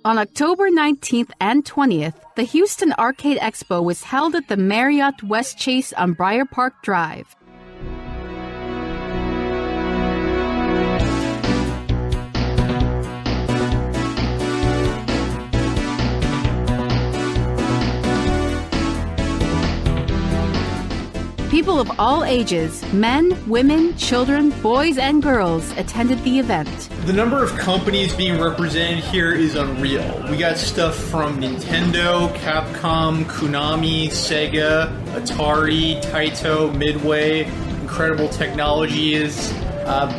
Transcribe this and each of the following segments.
On October 19th and 20th, the Houston Arcade Expo was held at the Marriott West Chase on Briar Park Drive. People of all ages, men, women, children, boys, and girls attended the event. The number of companies being represented here is unreal. We got stuff from Nintendo, Capcom, Konami, Sega, Atari, Taito, Midway, Incredible Technologies.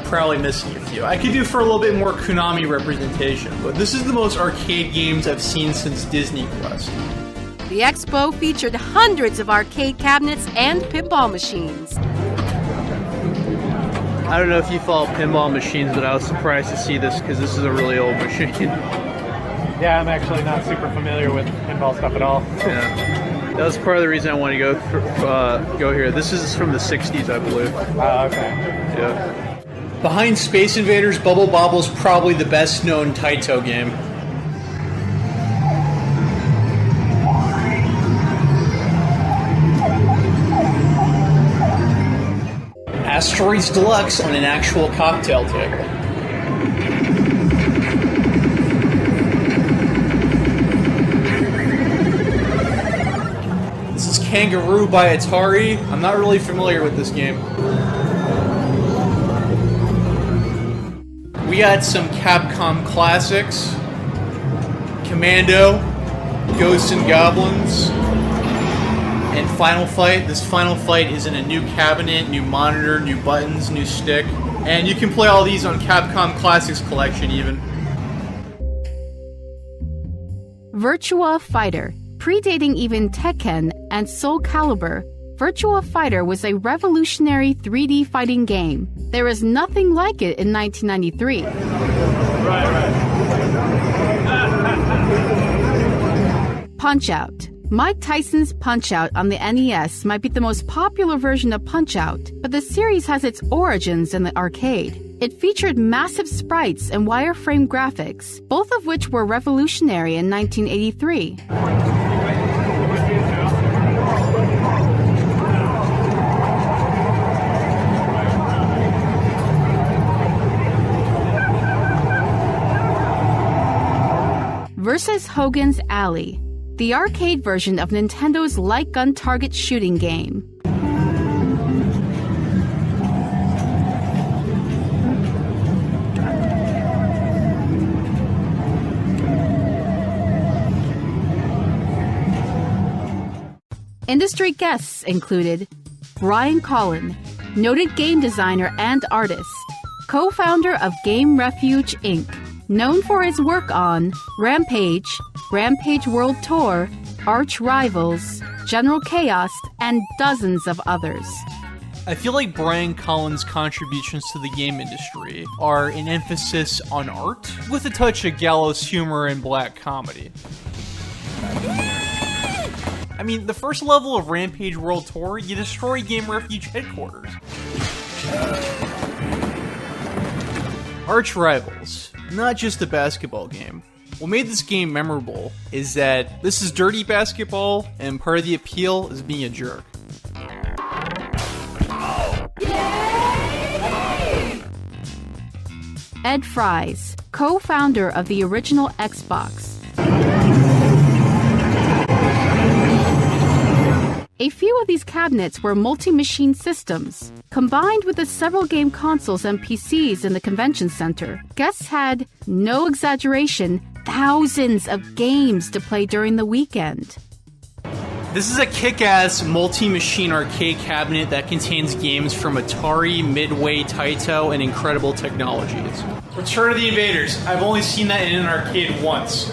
Probably missing a few. I could do for a little bit more Konami representation, but this is the most arcade games I've seen since Disney Quest. The expo featured hundreds of arcade cabinets and pinball machines. I don't know if you follow pinball machines, but I was surprised to see this because this is a really old machine. Yeah, I'm actually not super familiar with pinball stuff at all. Yeah, that was part of the reason I wanted to go here. This is from the 60s, I believe. Okay. Yeah. Behind Space Invaders, Bubble Bobble's probably the best known Taito game. Asteroids Deluxe on an actual cocktail table. This is Kangaroo by Atari. I'm not really familiar with this game. We got some Capcom classics. Commando, Ghosts and Goblins, and Final Fight. This Final Fight is in a new cabinet, new monitor, new buttons, new stick. And you can play all these on Capcom Classics Collection even. Virtua Fighter. Predating even Tekken and Soul Calibur, Virtua Fighter was a revolutionary 3D fighting game. There is nothing like it in 1993. Punch-Out! Mike Tyson's Punch-Out on the NES might be the most popular version of Punch-Out, but the series has its origins in the arcade. It featured massive sprites and wireframe graphics, both of which were revolutionary in 1983. Versus Hogan's Alley, the arcade version of Nintendo's light gun target shooting game. Industry guests included Brian Colin, noted game designer and artist, co-founder of Game Refuge Inc., known for his work on Rampage, Rampage World Tour, Arch Rivals, General Chaos, and dozens of others. I feel like Brian Collins' contributions to the game industry are an emphasis on art, with a touch of gallows humor and black comedy. I mean, the first level of Rampage World Tour, you destroy Game Refuge headquarters. Arch Rivals, not just a basketball game. What made this game memorable is that this is dirty basketball, and part of the appeal is being a jerk. Ed Fries, co-founder of the original Xbox. A few of these cabinets were multi-machine systems. Combined with the several game consoles and PCs in the convention center, guests had, no exaggeration, thousands of games to play during the weekend. This is a kick-ass multi-machine arcade cabinet that contains games from Atari, Midway, Taito, and Incredible Technologies. Return of the Invaders. I've only seen that in an arcade once.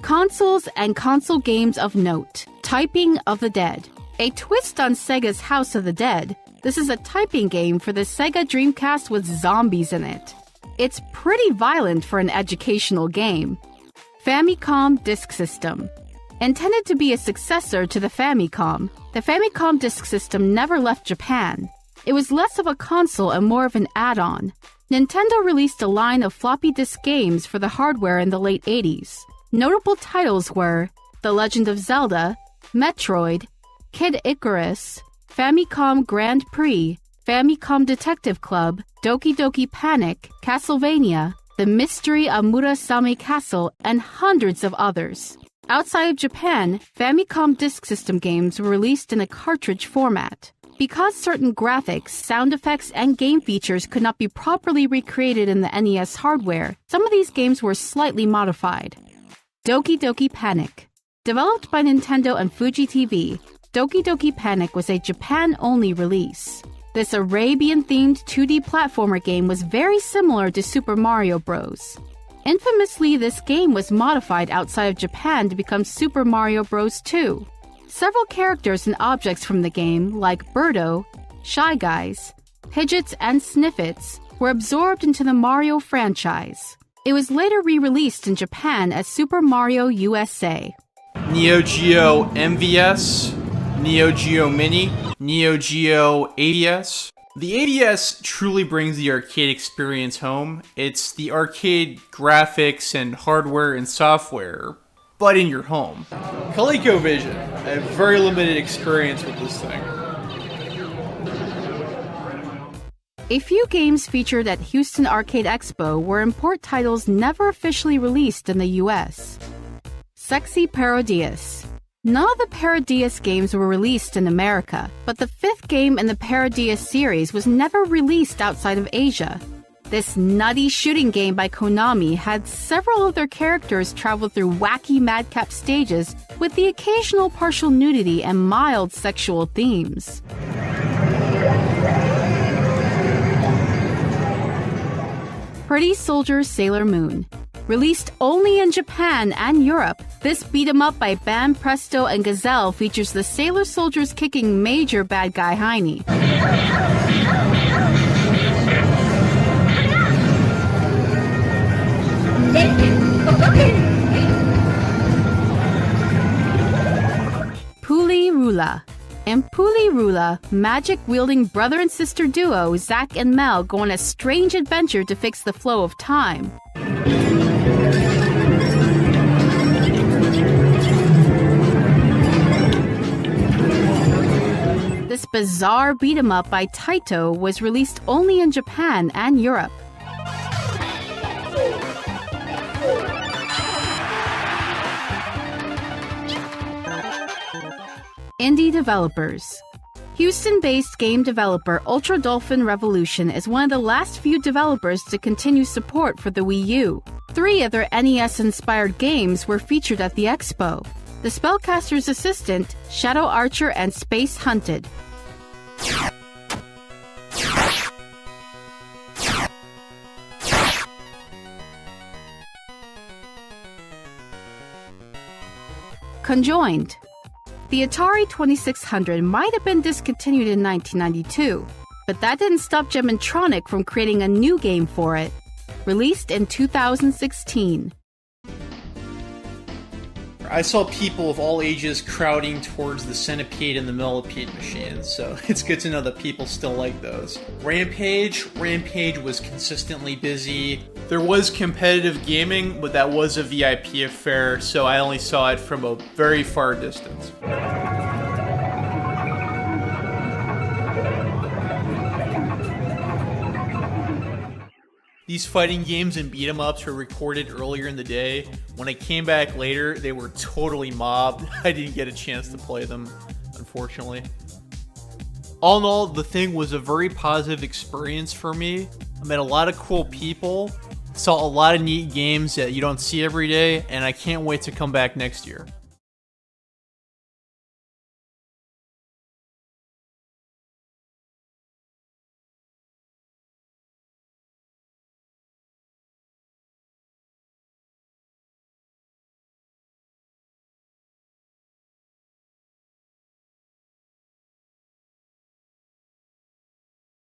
Consoles and console games of note. Typing of the Dead. A twist on Sega's House of the Dead, this is a typing game for the Sega Dreamcast with zombies in it. It's pretty violent for an educational game. Famicom Disk System. Intended to be a successor to the Famicom, the Famicom Disk System never left Japan. It was less of a console and more of an add-on. Nintendo released a line of floppy disk games for the hardware in the late 80s. Notable titles were The Legend of Zelda, Metroid, Kid Icarus, Famicom Grand Prix, Famicom Detective Club, Doki Doki Panic, Castlevania, The Mystery of Murasame Castle, and hundreds of others. Outside of Japan, Famicom Disk System games were released in a cartridge format. Because certain graphics, sound effects, and game features could not be properly recreated in the NES hardware, some of these games were slightly modified. Doki Doki Panic. Developed by Nintendo and Fuji TV, Doki Doki Panic was a Japan-only release. This Arabian-themed 2D platformer game was very similar to Super Mario Bros. Infamously, this game was modified outside of Japan to become Super Mario Bros. 2. Several characters and objects from the game, like Birdo, Shy Guys, Pidgeots, and Sniffets, were absorbed into the Mario franchise. It was later re-released in Japan as Super Mario USA. Neo Geo MVS, Neo Geo Mini, Neo Geo ADS. The ADS truly brings the arcade experience home. It's the arcade graphics and hardware and software, but in your home. ColecoVision, I have very limited experience with this thing. A few games featured at Houston Arcade Expo were import titles never officially released in the US. Sexy Parodius. None of the Parodius games were released in America, but the fifth game in the Parodius series was never released outside of Asia. This nutty shooting game by Konami had several of their characters travel through wacky madcap stages with the occasional partial nudity and mild sexual themes. Pretty Soldier Sailor Moon. Released only in Japan and Europe, this beat-em-up by Bam Presto and Gazelle features the sailor soldiers kicking major bad guy Heine. Puli Rula. In Puli Rula, magic-wielding brother and sister duo Zack and Mel go on a strange adventure to fix the flow of time. This bizarre beat-em-up by Taito was released only in Japan and Europe. Indie developers. Houston-based game developer Ultra Dolphin Revolution is one of the last few developers to continue support for the Wii U. 3 of their NES-inspired games were featured at the expo: The Spellcaster's Assistant, Shadow Archer, and Space Hunted. Conjoined. The Atari 2600 might have been discontinued in 1992, but that didn't stop Gemintronic from creating a new game for it. Released in 2016. I saw people of all ages crowding towards the centipede and the millipede machines, so it's good to know that people still like those. Rampage was consistently busy. There was competitive gaming, but that was a VIP affair, so I only saw it from a very far distance. These fighting games and beat-em-ups were recorded earlier in the day. When I came back later, they were totally mobbed. I didn't get a chance to play them, unfortunately. All in all, the thing was a very positive experience for me. I met a lot of cool people, saw a lot of neat games that you don't see every day, and I can't wait to come back next year.